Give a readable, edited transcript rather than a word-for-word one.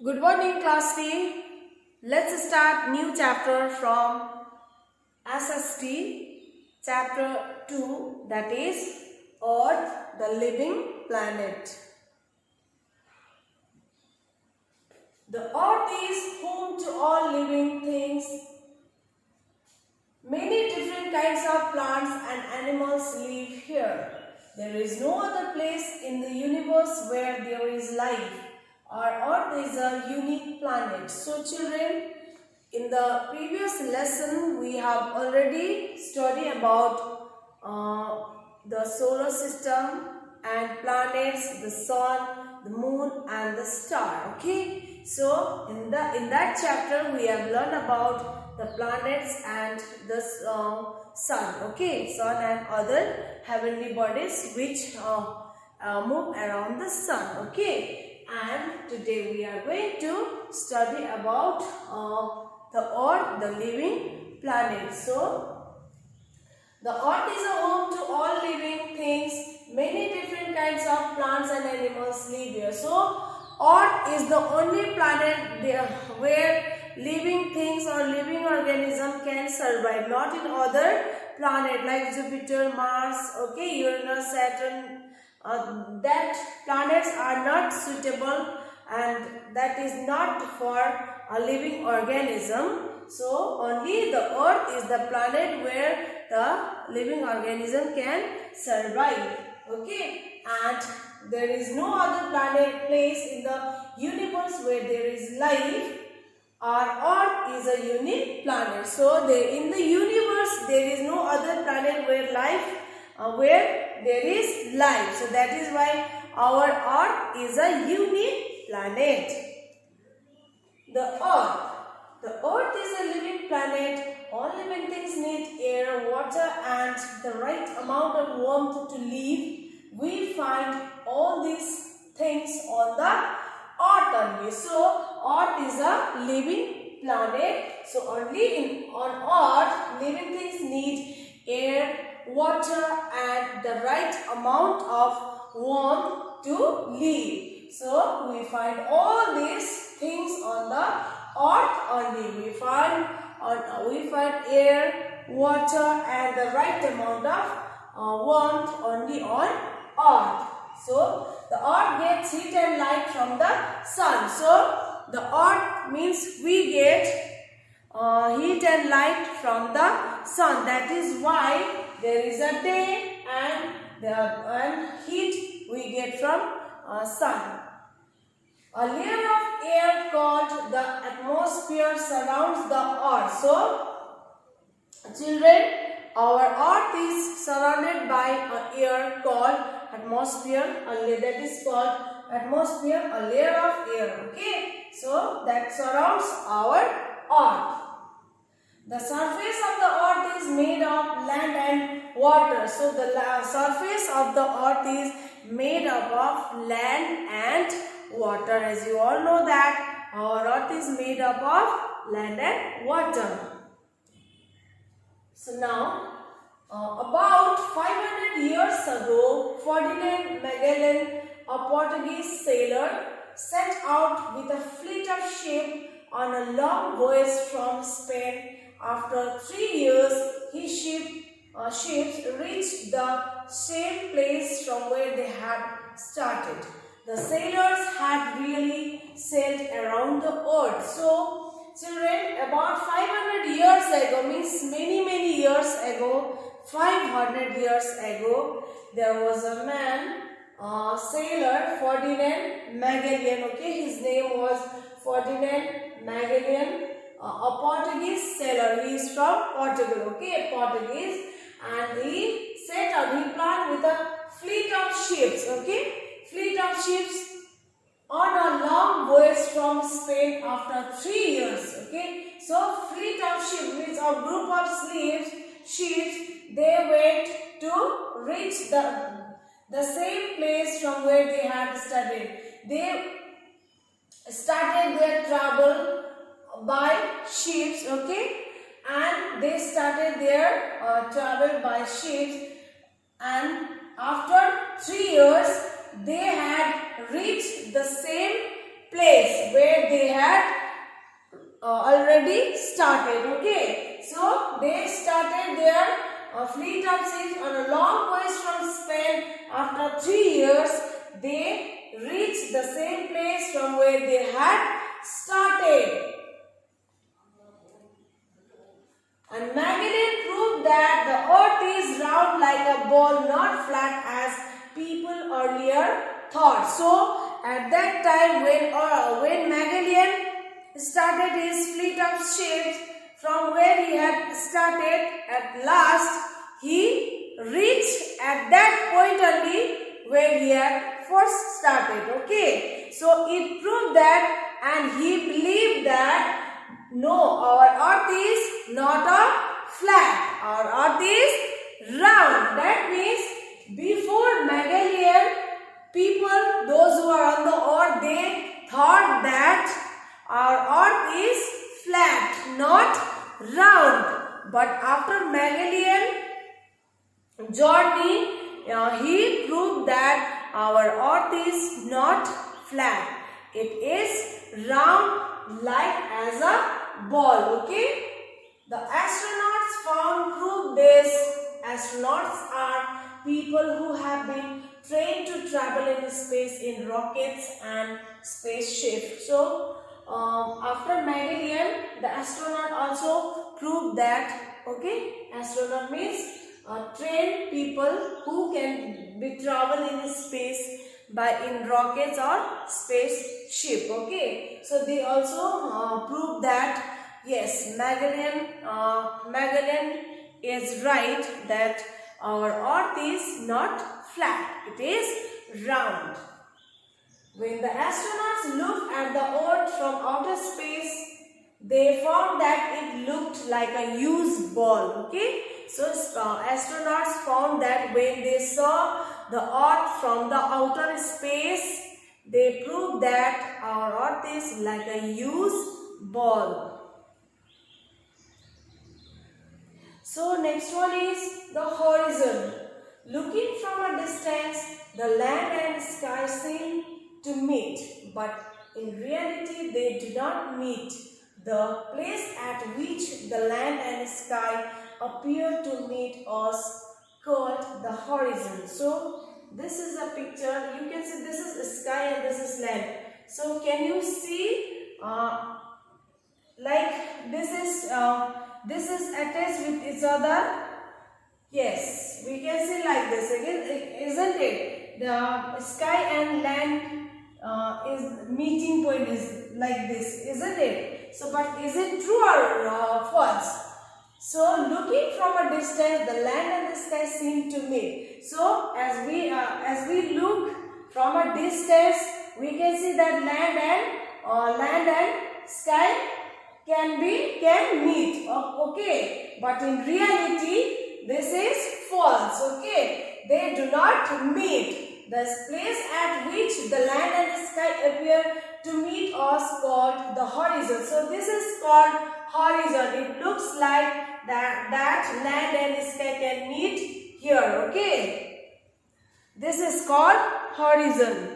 Good morning, class D. Let's start new chapter from SST, chapter 2, that is Earth, the living planet. The Earth is home to all living things. Many different kinds of plants and animals live here. There is no other place in the universe where there is life. Our Earth is a unique planet. So children, in the previous lesson we have already studied about the solar system and planets, the sun, the moon and the star. Okay, so in that chapter we have learned about the planets and the sun. Okay, sun and other heavenly bodies which move around the sun. Okay, and today we are going to study about the Earth, the living planet. So the Earth is a home to all living things. Many different kinds of plants and animals live here. So Earth is the only planet there where living things or living organism can survive. Not in other planet like Jupiter, Mars, okay, Uranus, Saturn. That planets are not suitable and that is not for a living organism. So only the Earth is the planet where the living organism can survive. Okay, and there is no other place in the universe where there is life. Our Earth is a unique planet. So in the universe there is no other planet where there is life. So that is why our Earth is a unique planet. The Earth is a living planet. All living things need air, water and the right amount of warmth to live. We find all these things on the Earth only. So Earth is a living planet. So only on Earth living things need air, water and the right amount of warmth to live. So we find all these things on the Earth only. We find air, water and the right amount of warmth only on Earth. So the Earth gets heat and light from the sun. So the Earth means we get heat and light from the sun. That is why there is a day and heat we get from sun. A layer of air called the atmosphere surrounds the Earth. So children, our Earth is surrounded by an air called atmosphere. That is called atmosphere, a layer of air. Okay, so that surrounds our Earth. The surface of the Earth is made of land and water. So the surface of the Earth is made up of land and water. As you all know that our Earth is made up of land and water. So now, about 500 years ago, Ferdinand Magellan, a Portuguese sailor, set out with a fleet of ships on a long voyage from Spain. After 3 years, his ships reached the same place from where they had started. The sailors had really sailed around the earth. So, children, about 500 years ago, means many years ago, 500 years ago, there was a man, sailor, Ferdinand Magellan. Okay, his name was Ferdinand Magellan. A Portuguese sailor. He is from Portugal. Okay, Portuguese, and he set out. He planned with a fleet of ships. Okay, fleet of ships on a long voyage from Spain after 3 years. Okay, so fleet of ships means a group of ships. They went to reach the same place from where they had started. They started their travel by ships, okay, and they started their travel by ships, and after 3 years they had reached the same place where they had already started. Okay, so they started their fleet of ships on a long voyage from Spain. After 3 years, they reached the same place from where they had started. And Magellan proved that the earth is round like a ball, not flat as people earlier thought. So, at that time when Magellan started his fleet of ships from where he had started, at last he reached at that point only where he had first started. Okay, so it proved that, and he believed that no, our earth is not a flat, our earth is round. That means before Magellan, people, those who are on the earth, they thought that our earth is flat, not round. But after Magellan journey, he proved that our earth is not flat. It is round like as a ball. Okay, the astronauts found proof this. Astronauts are people who have been trained to travel in space in rockets and spaceships. So after Magellan, the astronaut also proved that. Okay, astronaut means trained people who can be travel in space by in rockets or spaceship. Okay, so they also proved that yes, Magellan is right that our earth is not flat, it is round. When the astronauts looked at the earth from outer space, they found that it looked like a huge ball. Okay, so astronauts found that when they saw the earth from the outer space, they proved that our earth is like a huge ball. So next one is the horizon. Looking from a distance, the land and sky seem to meet, but in reality they do not meet. The place at which the land and sky appear to meet us called the horizon. So this is a picture. You can see this is sky and this is land. So can you see like this is attached with each other? Yes, we can see like this again, isn't it? The sky and land is meeting point is like this, isn't it? So, but is it true or false? So, looking from a distance, the land and the sky seem to meet. So, as we look from a distance, we can see that land and sky can meet. Okay, but in reality, this is false. Okay, they do not meet. The place at which the land and the sky appear to meet us called the horizon. So this is called horizon. It looks like that land and sky can meet here. Okay, this is called horizon.